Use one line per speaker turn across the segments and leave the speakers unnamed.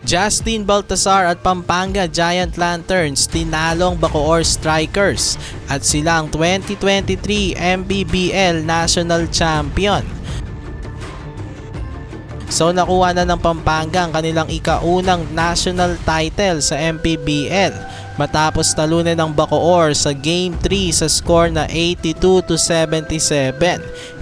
Justin Baltazar at Pampanga Giant Lanterns tinalong Bacoor Strikers at silang 2023 MPBL National Champion. So nakuha na ng Pampanga ang kanilang ikaunang national title sa MPBL matapos talunan ng Bacoor sa Game 3 sa score na 82-77.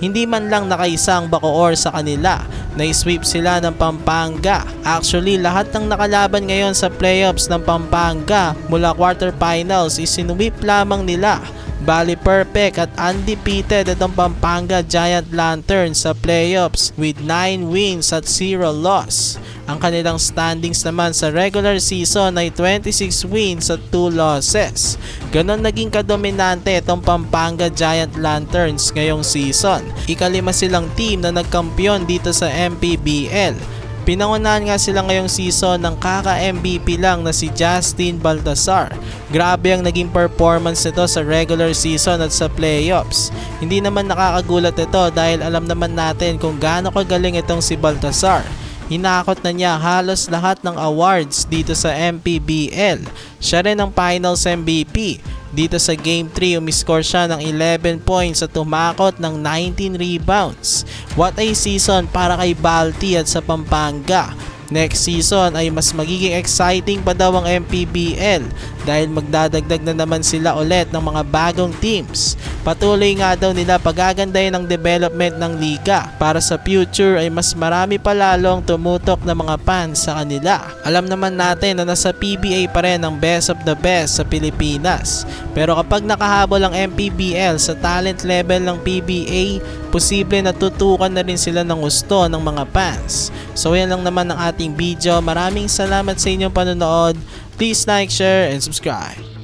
Hindi man lang nakaisang Bacoor sa kanila, na-sweep sila ng Pampanga. Actually, lahat ng nakalaban ngayon sa playoffs ng Pampanga mula quarterfinals isinuwip lamang nila. Bali perfect at undefeated itong Pampanga Giant Lanterns sa playoffs with 9 wins at 0 loss. Ang kanilang standings naman sa regular season ay 26 wins at 2 losses. Ganon naging kadominante itong Pampanga Giant Lanterns ngayong season. Ikalima silang team na nagkampiyon dito sa MPBL. Pinangunahan nga sila ngayong season ng kaka-MVP lang na si Justin Baltazar. Grabe ang naging performance nito sa regular season at sa playoffs. Hindi naman nakakagulat ito dahil alam naman natin kung gaano kagaling itong si Baltazar. Hinakot na niya halos lahat ng awards dito sa MPBL. Siya rin ang finals MVP. Dito sa Game 3, umiscore siya ng 11 points at tumakot ng 19 rebounds. What a season para kay Balti at sa Pampanga. Next season ay mas magiging exciting pa daw ang MPBL dahil magdadagdag na naman sila ulit ng mga bagong teams. Patuloy nga daw nila pagagandahin ang development ng liga para sa future ay mas marami pa lalong tumutok na mga fans sa kanila. Alam naman natin na nasa PBA pa rin ang best of the best sa Pilipinas. Pero kapag nakahabol ang MPBL sa talent level ng PBA, posible natutukan na rin sila ng gusto ng mga fans. So yan lang naman ang ating video. Maraming salamat sa inyong panonood. Please like, share, and subscribe.